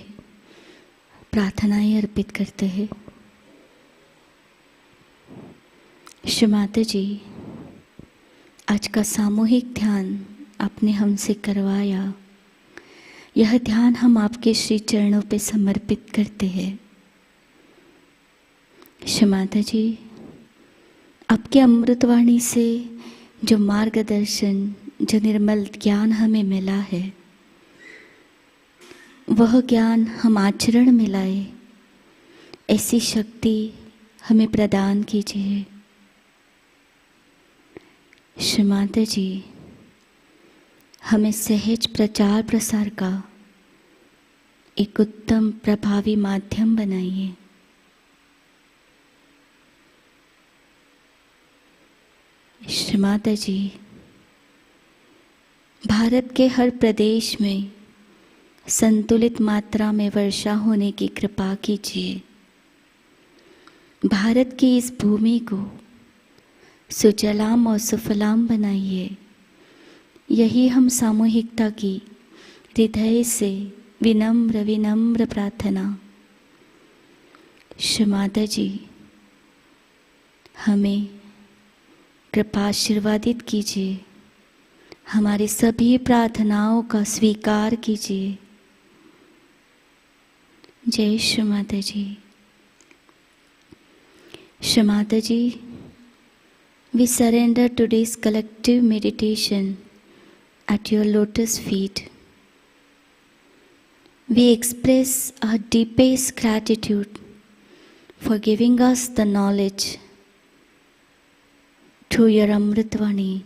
Speaker 1: प्रार्थनाएं अर्पित करते हैं। श्री माता जी, आज का सामूहिक ध्यान आपने हमसे करवाया। यह ध्यान हम आपके श्री चरणों पे समर्पित करते हैं। श्री माता जी, आपके अमृतवाणी से जो मार्गदर्शन, जो निर्मल ज्ञान हमें मिला है, वह ज्ञान हम आचरण में लाए, ऐसी शक्ति हमें प्रदान कीजिए। श्री माता जी, हमें सहज प्रचार प्रसार का एक उत्तम प्रभावी माध्यम बनाइए। श्री माता जी, भारत के हर प्रदेश में संतुलित मात्रा में वर्षा होने की कृपा कीजिए। भारत की इस भूमि को सुजलाम और सुफलाम बनाइए। यही हम सामूहिकता की हृदय से विनम्र विनम्र प्रार्थना। श्री माता जी, हमें कृपा आशीर्वादित कीजिए। हमारी सभी प्रार्थनाओं का स्वीकार कीजिए। जय श्री माता जी। श्री माता जी, we surrender today's collective meditation at your lotus feet. We express our deepest gratitude for giving us the knowledge through your Amritvani.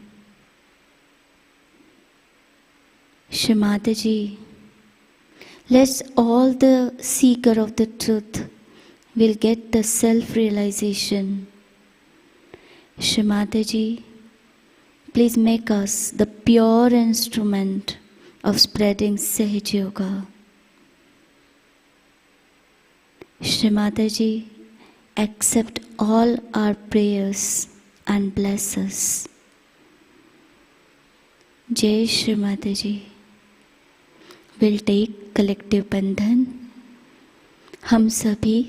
Speaker 1: Shri Mataji, let all the seeker of the truth will get the self-realization. Shri Mataji, please make us the pure instrument of spreading Sahaja Yoga. Shri Mataji, accept all our prayers and bless us. Jai Shri Mataji. We'll take collective बंधन। हम सभी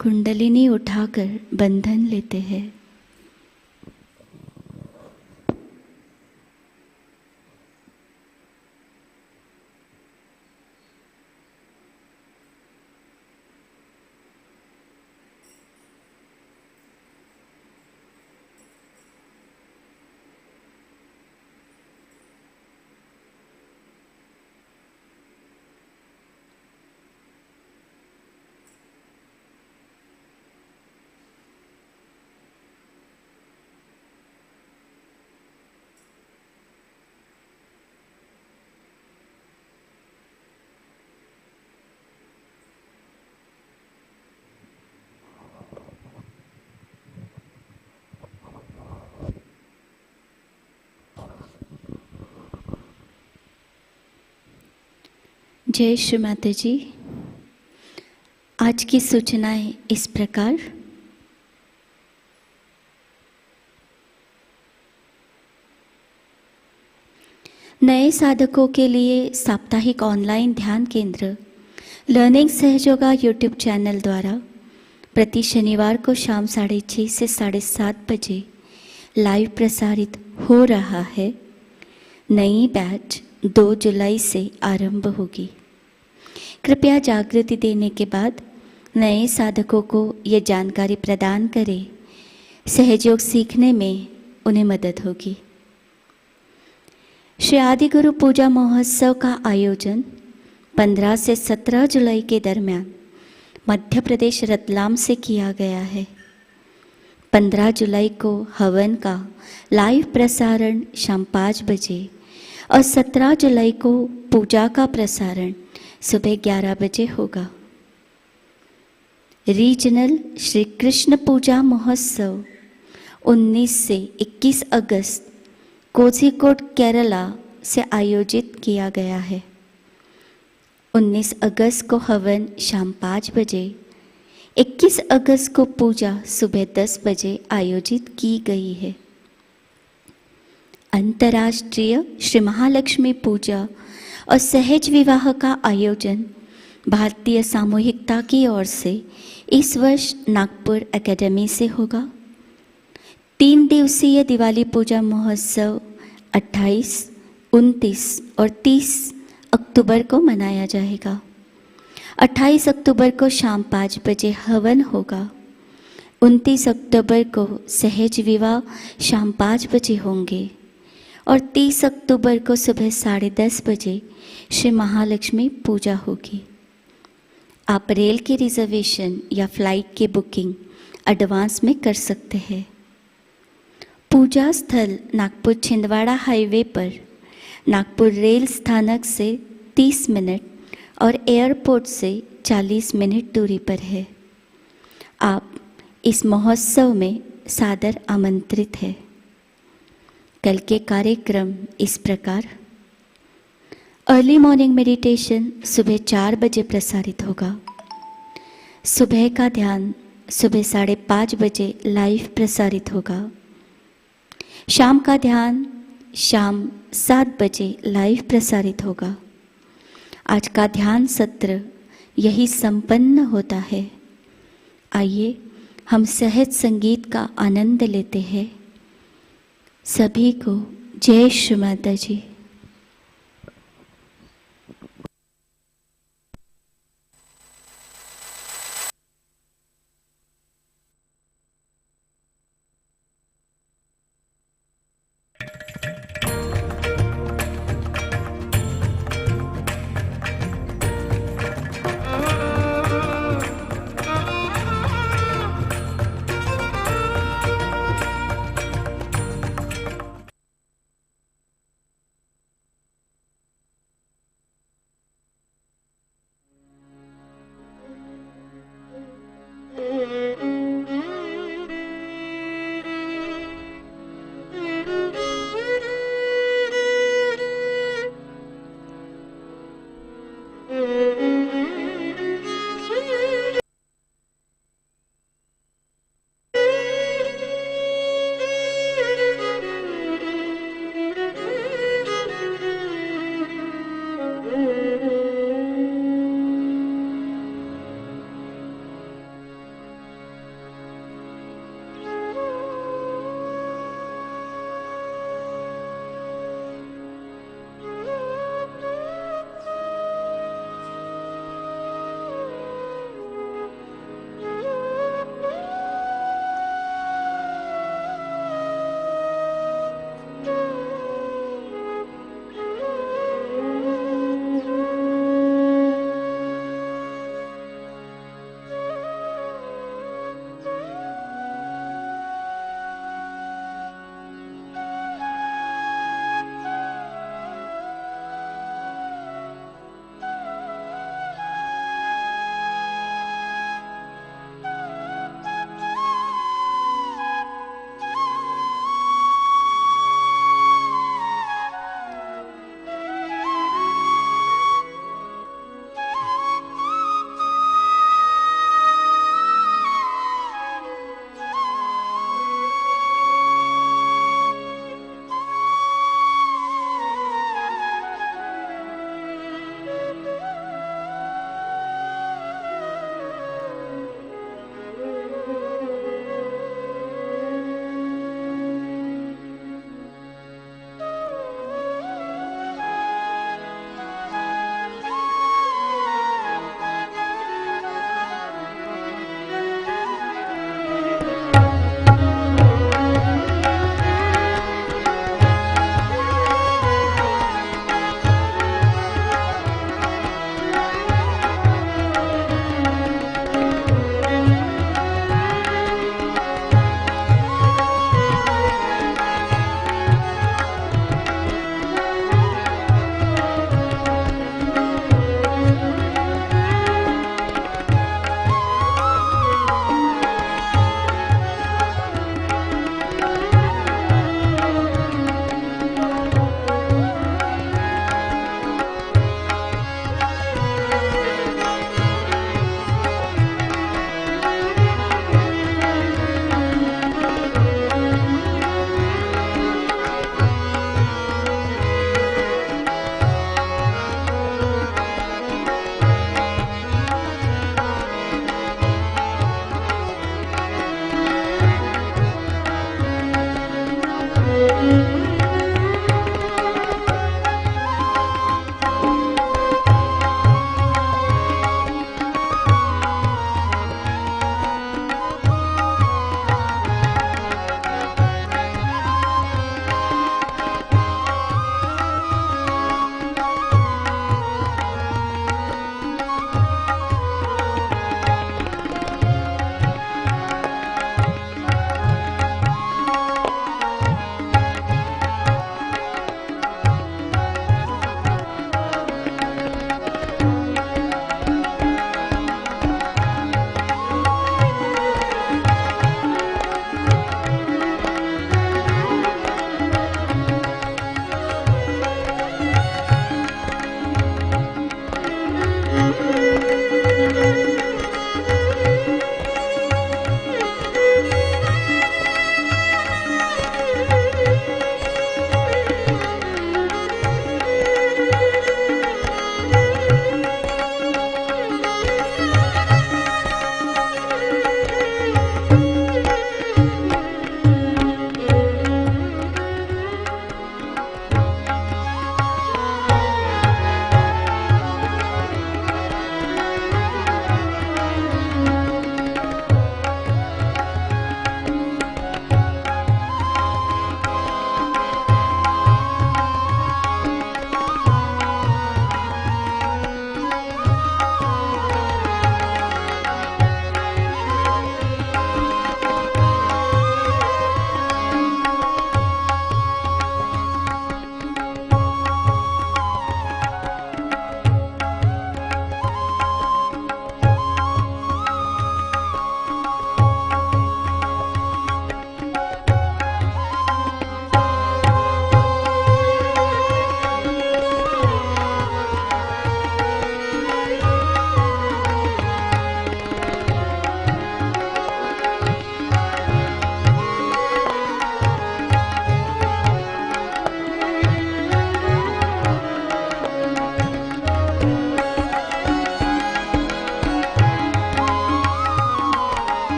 Speaker 1: कुंडलिनी उठाकर बंधन लेते हैं। जय श्री माता जी। आज की सूचनाएं इस प्रकार। नए साधकों के लिए साप्ताहिक ऑनलाइन ध्यान केंद्र लर्निंग सहयोगा यूट्यूब चैनल द्वारा प्रति शनिवार को शाम 6:30 से 7:30 बजे लाइव प्रसारित हो रहा है। नई बैच 2 जुलाई से आरंभ होगी। कृपया जागृति देने के बाद नए साधकों को ये जानकारी प्रदान करें। सहयोग सीखने में उन्हें मदद होगी। श्री आदि गुरु पूजा महोत्सव का आयोजन 15 से 17 जुलाई के दरमियान मध्य प्रदेश रतलाम से किया गया है। 15 जुलाई को हवन का लाइव प्रसारण शाम 5 बजे और 17 जुलाई को पूजा का प्रसारण सुबह 11 बजे होगा। रीजनल श्री कृष्ण पूजा महोत्सव 19 से 21 अगस्त कोझिकोड केरला से आयोजित किया गया है। 19 अगस्त को हवन शाम 5 बजे, 21 अगस्त को पूजा सुबह 10 बजे आयोजित की गई है। अंतर्राष्ट्रीय श्री महालक्ष्मी पूजा और सहज विवाह का आयोजन भारतीय सामूहिकता की ओर से इस वर्ष नागपुर एकेडमी से होगा। 3 दिवसीय दिवाली पूजा महोत्सव 28, 29 और 30 अक्टूबर को मनाया जाएगा। 28 अक्टूबर को शाम 5 बजे हवन होगा। 29 अक्टूबर को सहज विवाह शाम 5 बजे होंगे और 30 अक्टूबर को सुबह 10:30 बजे श्री महालक्ष्मी पूजा होगी। आप रेल की रिजर्वेशन या फ्लाइट की बुकिंग एडवांस में कर सकते हैं। पूजा स्थल नागपुर छिंदवाड़ा हाईवे पर नागपुर रेल स्थानक से 30 मिनट और एयरपोर्ट से 40 मिनट दूरी पर है। आप इस महोत्सव में सादर आमंत्रित हैं। कल के कार्यक्रम इस प्रकार: अर्ली मॉर्निंग मेडिटेशन सुबह 4 बजे प्रसारित होगा। सुबह का ध्यान सुबह 5:30 बजे लाइव प्रसारित होगा। शाम का ध्यान शाम 7 बजे लाइव प्रसारित होगा। आज का ध्यान सत्र यही संपन्न होता है। आइए हम सहज संगीत का आनंद लेते हैं। सभी को जय श्री माता जी।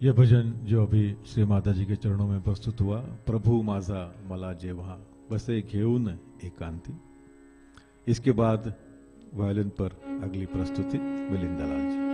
Speaker 5: यह भजन जो अभी श्री माताजी के चरणों में प्रस्तुत हुआ, प्रभु माझा मला जेव्हा बसे घेऊन एकांती, इसके बाद वायलिन पर अगली प्रस्तुति मिलिंदा लाल जी।